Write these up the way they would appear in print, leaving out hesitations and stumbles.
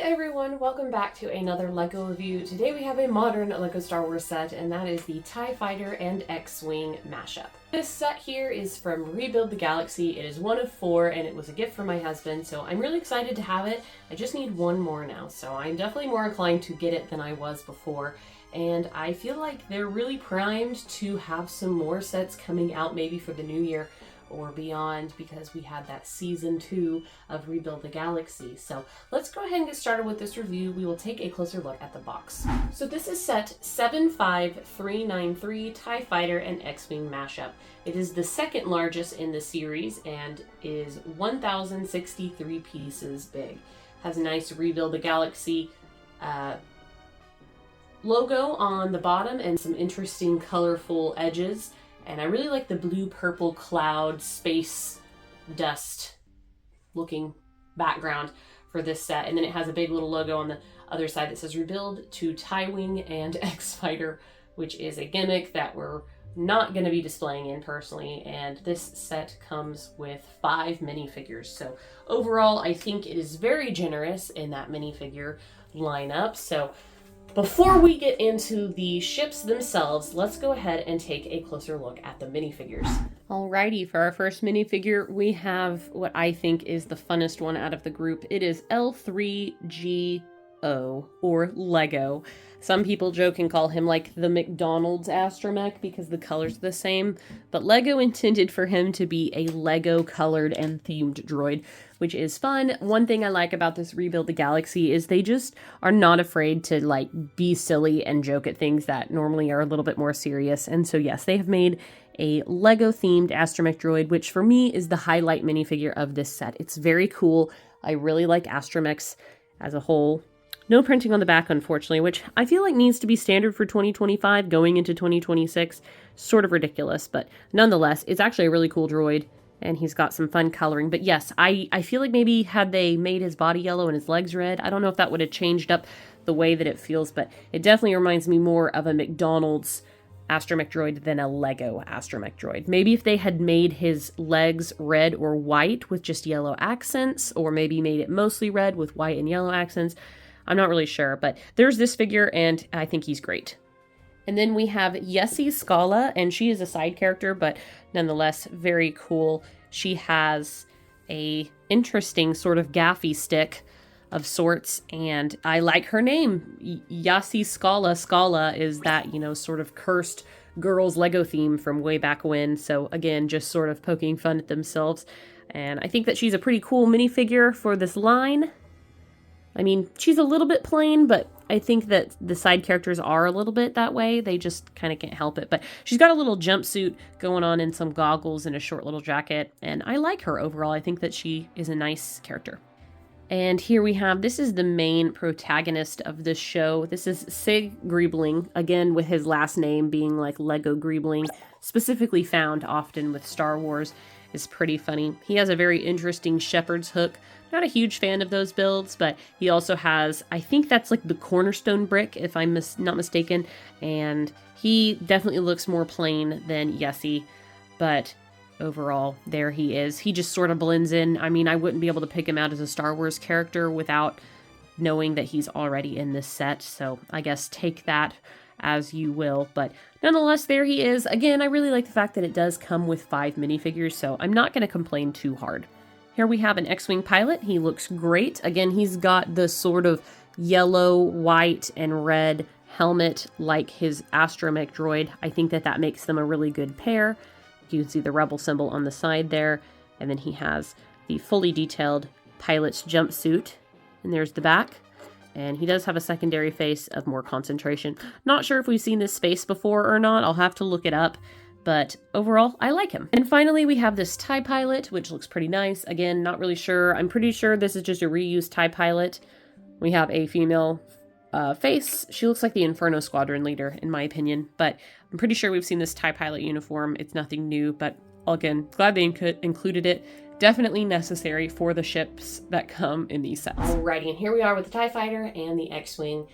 everyone, welcome back to another LEGO review. Today we have a modern LEGO Star Wars set, and that is the TIE Fighter and X-Wing mashup. This set here is from Rebuild the Galaxy. It is one of 4, and it was a gift from my husband, so I'm really excited to have it. I just need one more now, so I'm definitely more inclined to get it than I was before. And I feel like they're really primed to have some more sets coming out maybe for the new year or beyond, because we had that season 2 of Rebuild the Galaxy. So let's go ahead and get started with this review. We will take a closer look at the box. So this is set 75393 TIE Fighter and X-Wing mashup. It is the second largest in the series and is 1,063 pieces big. Has a nice Rebuild the Galaxy logo on the bottom and some interesting colorful edges. And I really like the blue-purple cloud space dust looking background for this set. And then it has a big little logo on the other side that says Rebuild to TIE Wing and X-Fighter, which is a gimmick that we're not going to be displaying in personally. And this set comes with 5 minifigures. So overall, I think it is very generous in that minifigure lineup. So before we get into the ships themselves, let's go ahead and take a closer look at the minifigures. Alrighty, for our first minifigure, we have what I think is the funnest one out of the group. It is L3GO, or Lego. Some people joke and call him like the McDonald's astromech because the color's the same, but Lego intended for him to be a Lego colored and themed droid, which is fun. One thing I like about this Rebuild the Galaxy is they just are not afraid to like be silly and joke at things that normally are a little bit more serious. And so yes, they have made a Lego themed astromech droid, which for me is the highlight minifigure of this set. It's very cool. I really like astromechs as a whole. No printing on the back, unfortunately, which I feel like needs to be standard for 2025 going into 2026. Sort of ridiculous, but nonetheless, it's actually a really cool droid, and he's got some fun coloring. But yes, I feel like maybe had they made his body yellow and his legs red, I don't know if that would have changed up the way that it feels, but it definitely reminds me more of a McDonald's astromech droid than a Lego astromech droid. Maybe if they had made his legs red or white with just yellow accents, or maybe made it mostly red with white and yellow accents, I'm not really sure, but there's this figure, and I think he's great. And then we have Yessie Scala, and she is a side character, but nonetheless very cool. She has a interesting sort of gaffy stick of sorts, and I like her name. Yessie Scala. Scala is that, sort of cursed girls Lego theme from way back when. So again, just sort of poking fun at themselves. And I think that she's a pretty cool minifigure for this line. I mean, she's a little bit plain, but I think that the side characters are a little bit that way. They just kind of can't help it. But she's got a little jumpsuit going on and some goggles and a short little jacket. And I like her overall. I think that she is a nice character. And here we have, this is the main protagonist of this show. This is Sig Griebling, again with his last name being like Lego Griebling, specifically found often with Star Wars. Is pretty funny. He has a very interesting shepherd's hook. Not a huge fan of those builds, but he also has, I think that's like the cornerstone brick, if I'm not mistaken, and he definitely looks more plain than Yessie, but overall, there he is. He just sort of blends in. I mean, I wouldn't be able to pick him out as a Star Wars character without knowing that he's already in this set, so I guess take that as you will, but nonetheless, there he is. Again, I really like the fact that it does come with 5 minifigures, so I'm not going to complain too hard. Here we have an X-Wing pilot. He looks great. Again, he's got the sort of yellow, white, and red helmet like his astromech droid. I think that that makes them a really good pair. You can see the Rebel symbol on the side there, and then he has the fully detailed pilot's jumpsuit, and there's the back. And he does have a secondary face of more concentration. Not sure if we've seen this face before or not. I'll have to look it up. But overall, I like him. And finally, we have this TIE pilot, which looks pretty nice. Again, not really sure. I'm pretty sure this is just a reused TIE pilot. We have a female face. She looks like the Inferno Squadron leader, in my opinion. But I'm pretty sure we've seen this TIE pilot uniform. It's nothing new, but again, glad they included it. Definitely necessary for the ships that come in these sets. Alrighty, and here we are with the TIE Fighter and the X-Wing.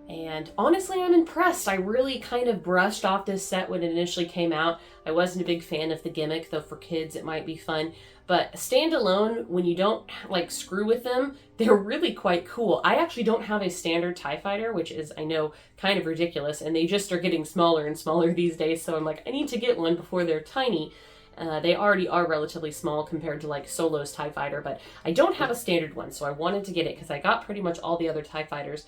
And honestly, I'm impressed. I really kind of brushed off this set when it initially came out. I wasn't a big fan of the gimmick, though for kids it might be fun. But standalone, when you don't like screw with them, they're really quite cool. I actually don't have a standard TIE Fighter, which is, I know, kind of ridiculous. And they just are getting smaller and smaller these days. So I'm like, I need to get one before they're tiny. They already are relatively small compared to like Solo's TIE Fighter, but I don't have a standard one. So I wanted to get it because I got pretty much all the other TIE Fighters.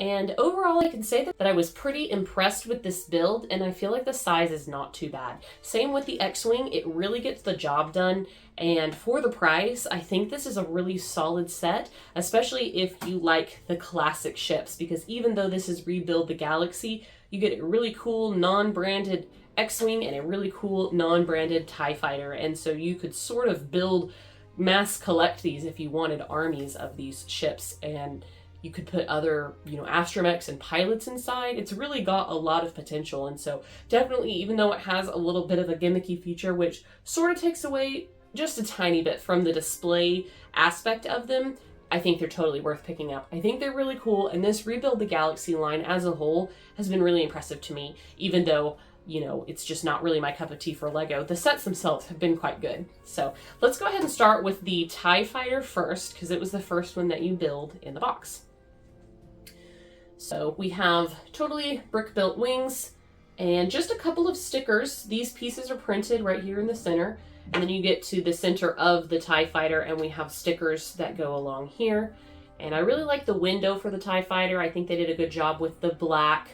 And overall, I can say that I was pretty impressed with this build, and I feel like the size is not too bad. Same with the X-Wing, it really gets the job done, and for the price, I think this is a really solid set, especially if you like the classic ships, because even though this is Rebuild the Galaxy, you get a really cool non-branded X-Wing and a really cool non-branded TIE Fighter, and so you could sort of mass collect these if you wanted armies of these ships, and you could put other, astromechs and pilots inside. It's really got a lot of potential. And so definitely, even though it has a little bit of a gimmicky feature, which sort of takes away just a tiny bit from the display aspect of them, I think they're totally worth picking up. I think they're really cool. And this Rebuild the Galaxy line as a whole has been really impressive to me, even though it's just not really my cup of tea for Lego. The sets themselves have been quite good. So let's go ahead and start with the TIE Fighter first, because it was the first one that you build in the box. So we have totally brick-built wings and just a couple of stickers. These pieces are printed right here in the center. And then you get to the center of the TIE Fighter and we have stickers that go along here. And I really like the window for the TIE Fighter. I think they did a good job with the black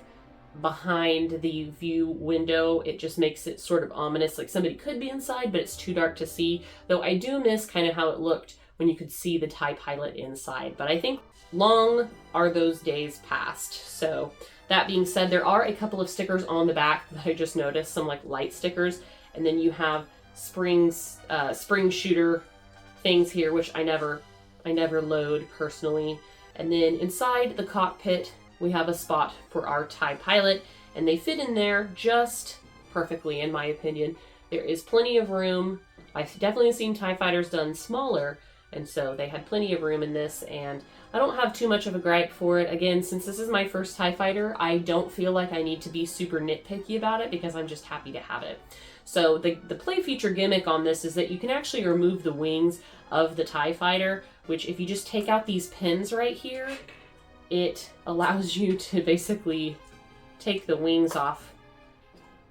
behind the view window. It just makes it sort of ominous, like somebody could be inside, but it's too dark to see. Though I do miss kind of how it looked when you could see the TIE pilot inside. But I think long are those days past. So that being said, there are a couple of stickers on the back that I just noticed, some like light stickers, and then you have spring shooter things here, which I never load personally. And then inside the cockpit, we have a spot for our TIE pilot, and they fit in there just perfectly, in my opinion. There is plenty of room. I've definitely seen TIE fighters done smaller, and so they had plenty of room in this, and I don't have too much of a gripe for it. Again, since this is my first TIE Fighter, I don't feel like I need to be super nitpicky about it because I'm just happy to have it. So the play feature gimmick on this is that you can actually remove the wings of the TIE Fighter, which if you just take out these pins right here, it allows you to basically take the wings off,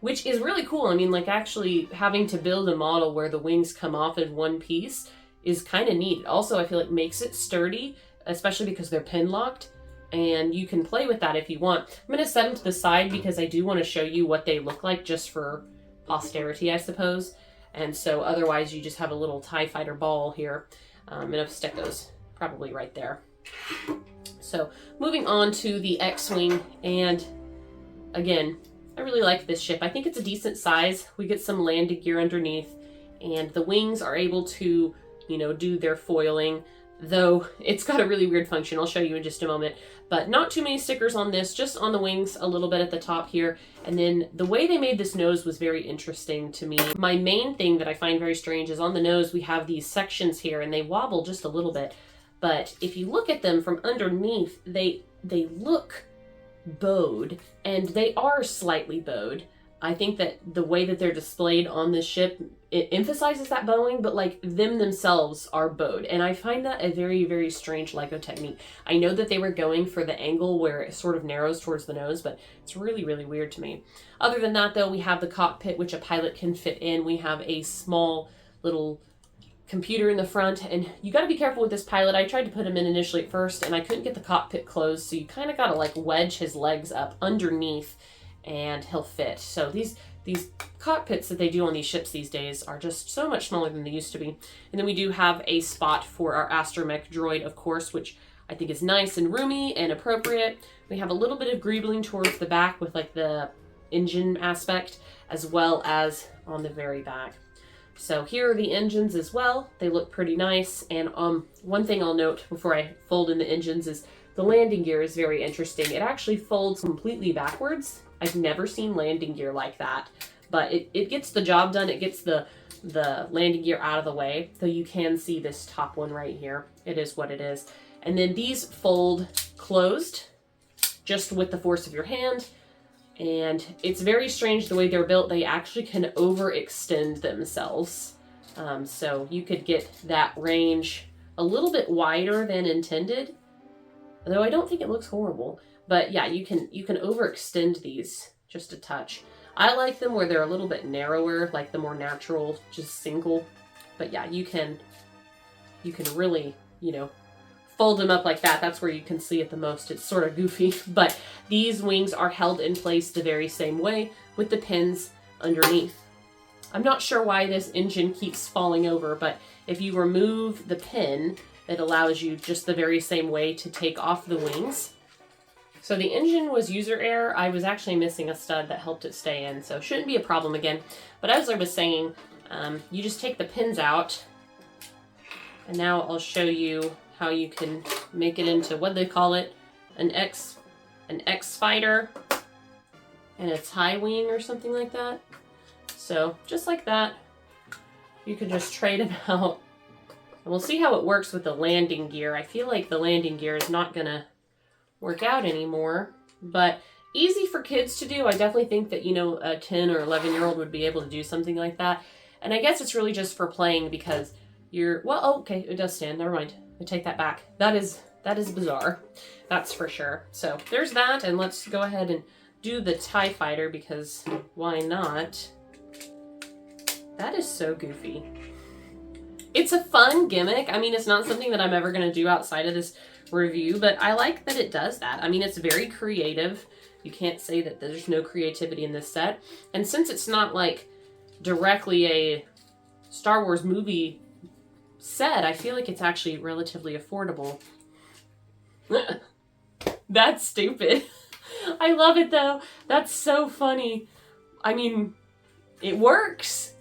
which is really cool. I mean, like actually having to build a model where the wings come off in one piece is kind of neat. Also, I feel like makes it sturdy, especially because they're pin locked, and you can play with that if you want. I'm going to set them to the side because I do want to show you what they look like just for posterity, I suppose. And so otherwise you just have a little TIE Fighter ball here. I'm going to stick those probably right there. So moving on to the X-Wing, and again, I really like this ship. I think it's a decent size. We get some landing gear underneath, and the wings are able to, do their foiling. Though it's got a really weird function. I'll show you in just a moment. But not too many stickers on this, just on the wings a little bit at the top here. And then the way they made this nose was very interesting to me. My main thing that I find very strange is on the nose we have these sections here and they wobble just a little bit. But if you look at them from underneath, they look bowed, and they are slightly bowed. I think that the way that they're displayed on this ship, it emphasizes that bowing, but like them themselves are bowed. And I find that a very, very strange Lego technique. I know that they were going for the angle where it sort of narrows towards the nose, but it's really, really weird to me. Other than that though, we have the cockpit, which a pilot can fit in. We have a small little computer in the front, and you got to be careful with this pilot. I tried to put him in initially at first, and I couldn't get the cockpit closed, so you kind of got to like wedge his legs up underneath and he'll fit. So these cockpits that they do on these ships these days are just so much smaller than they used to be. And then we do have a spot for our astromech droid, of course, which I think is nice and roomy and appropriate. We have a little bit of greebling towards the back with like the engine aspect, as well as on the very back. So here are the engines as well. They look pretty nice. And one thing I'll note before I fold in the engines is the landing gear is very interesting. It actually folds completely backwards. I've never seen landing gear like that, but it gets the job done. It gets the landing gear out of the way, though you can see this top one right here. It is what it is. And then these fold closed, just with the force of your hand. And it's very strange the way they're built. They actually can overextend themselves. So you could get that range a little bit wider than intended. Though I don't think it looks horrible. But yeah, you can overextend these just a touch. I like them where they're a little bit narrower, like the more natural, just single. But yeah, you can really, you know, fold them up like that. That's where you can see it the most. It's sort of goofy, but these wings are held in place the very same way with the pins underneath. I'm not sure why this engine keeps falling over, but if you remove the pin, it allows you just the very same way to take off the wings. So the engine was user error. I was actually missing a stud that helped it stay in, so shouldn't be a problem again. But as I was saying, you just take the pins out, and now I'll show you how you can make it into, what they call it, an X fighter and a tie wing or something like that. So just like that, you can just trade them out. And we'll see how it works with the landing gear. I feel like the landing gear is not gonna work out anymore, but easy for kids to do. I definitely think that, you know, a 10 or 11-year-old would be able to do something like that. And I guess it's really just for playing because you're, well, oh, okay, it does stand, never mind. I take that back. That is bizarre. That's for sure. So there's that, and let's go ahead and do the TIE Fighter because why not? That is so goofy. It's a fun gimmick. I mean, it's not something that I'm ever going to do outside of this review, but I like that it does that. I mean, it's very creative. You can't say that there's no creativity in this set. And since it's not like directly a Star Wars movie set, I feel like it's actually relatively affordable. That's stupid. I love it though. That's so funny. I mean, it works.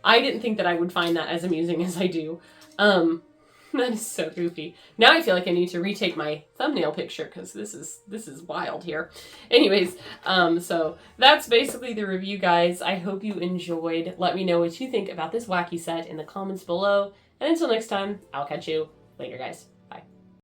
I didn't think that I would find that as amusing as I do. That is so goofy. Now I feel like I need to retake my thumbnail picture because this is wild here. Anyways, so that's basically the review, guys. I hope you enjoyed. Let me know what you think about this wacky set in the comments below. And until next time, I'll catch you later, guys.